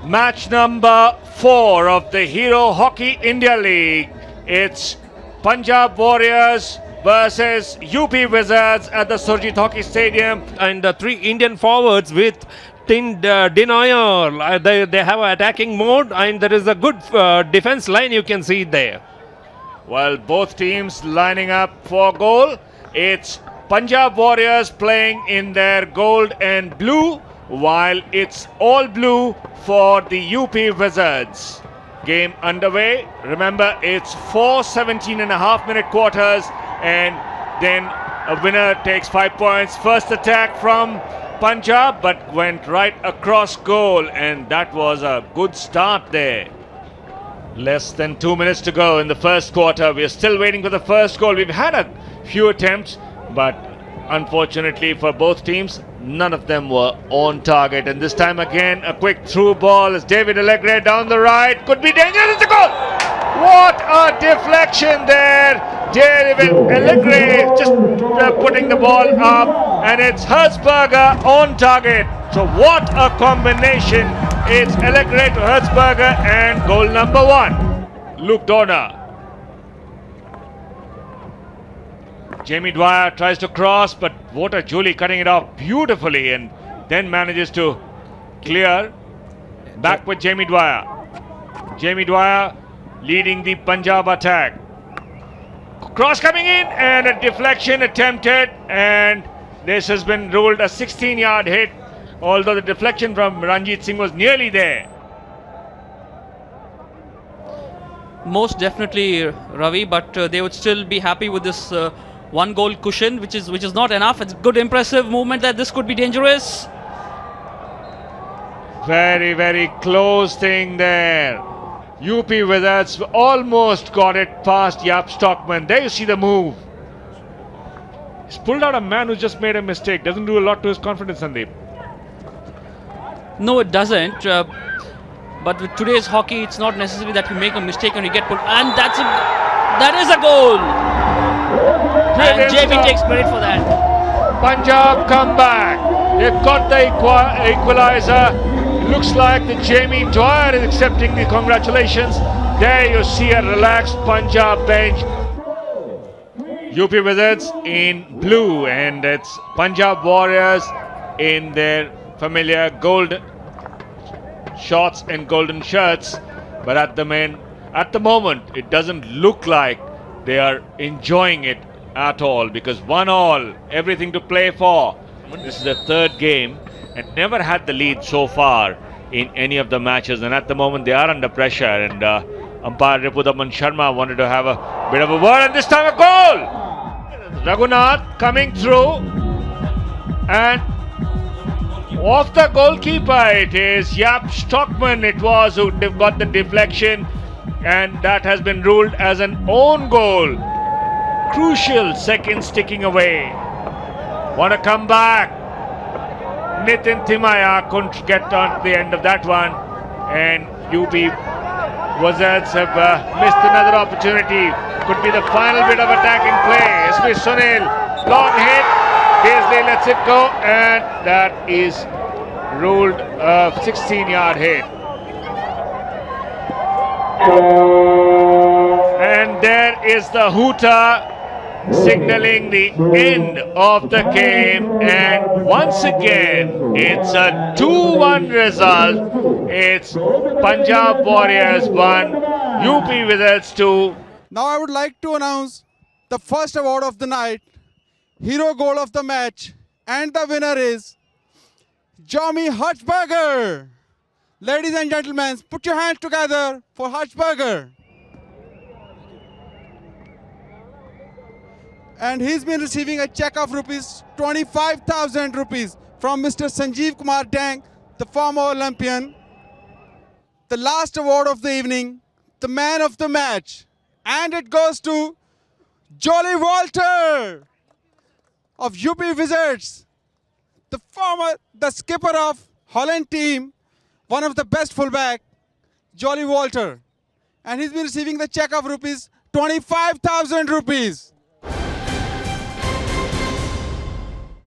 Match number 4 of the Hero Hockey India League. It's Punjab Warriors versus UP Wizards at the Surjit Hockey Stadium. And the three Indian forwards with Denier. They have an attacking mode, and there is a good defense line you can see there. Well, both teams lining up for goal. It's Punjab Warriors playing in their gold and blue, while it's all blue for the UP Wizards. Game underway. Remember, it's 4 17.5-minute quarters, and then a winner takes 5 points. First attack from Punjab, but went right across goal, and that was a good start there. Less than 2 minutes to go in the first quarter. We're still waiting for the first goal. We've had a few attempts, but unfortunately for both teams, none of them were on target. And this time again, a quick through ball as David Allegre down the right. Could be dangerous. It's a goal! What a deflection there. David Allegre just putting the ball up, and it's Herzberger on target. So what a combination. It's Allegre to Herzberger, and goal number 1. Luke Dorner. Jamie Dwyer tries to cross, but Walter Julie cutting it off beautifully, and then manages to clear. Back with Jamie Dwyer. Jamie Dwyer leading the Punjab attack. Cross coming in, and a deflection attempted, and this has been ruled a 16-yard hit, although the deflection from Ranjit Singh was nearly there. Most definitely, Ravi, but they would still be happy with this one goal cushion, which is not enough. It's good, impressive movement that this could be dangerous. Very, very close thing there. UP Wizards almost got it past Jaap Stockman. There you see the move. He's pulled out a man who just made a mistake. Doesn't do a lot to his confidence, Sandeep. No, it doesn't. But with today's hockey, it's not necessary that you make a mistake and you get pulled. And that is a goal. And JB takes credit for that. Punjab come back. They've got the equalizer. Looks like the Jamie Dwyer is accepting the congratulations. There you see a relaxed Punjab bench. UP Wizards in blue, and it's Punjab Warriors in their familiar gold shorts and golden shirts. But at the moment, it doesn't look like they are enjoying it at all, because 1-1, everything to play for. This is the third game and never had the lead so far in any of the matches, and at the moment they are under pressure, and umpire Ripudaman Sharma wanted to have a bit of a word, and this time a goal! Raghunath coming through, and off the goalkeeper it is Jaap Stockman it was who got the deflection, and that has been ruled as an own goal. Crucial seconds ticking away. Want to come back. Nitin Timaya couldn't get on to the end of that one, and UP Wizards have missed another opportunity. Could be the final bit of attacking play. SV Sunil, long hit. Beasley lets it go, and that is ruled a 16-yard hit. And there is the hooter signaling the end of the game, and once again it's a 2-1 result. It's Punjab Warriors 1, UP Wizards 2. Now I would like to announce the first award of the night, hero goal of the match, and the winner is Jomi Herzberger. Ladies and gentlemen, put your hands together for Herzberger. And he's been receiving a check of rupees 25,000 rupees from Mr. Sanjeev Kumar Dang, the former Olympian. The last award of the evening, the man of the match. And it goes to Jolly Walter of UP Wizards, the skipper of Holland team, one of the best fullback, Jolly Walter. And he's been receiving the check of rupees 25,000 rupees.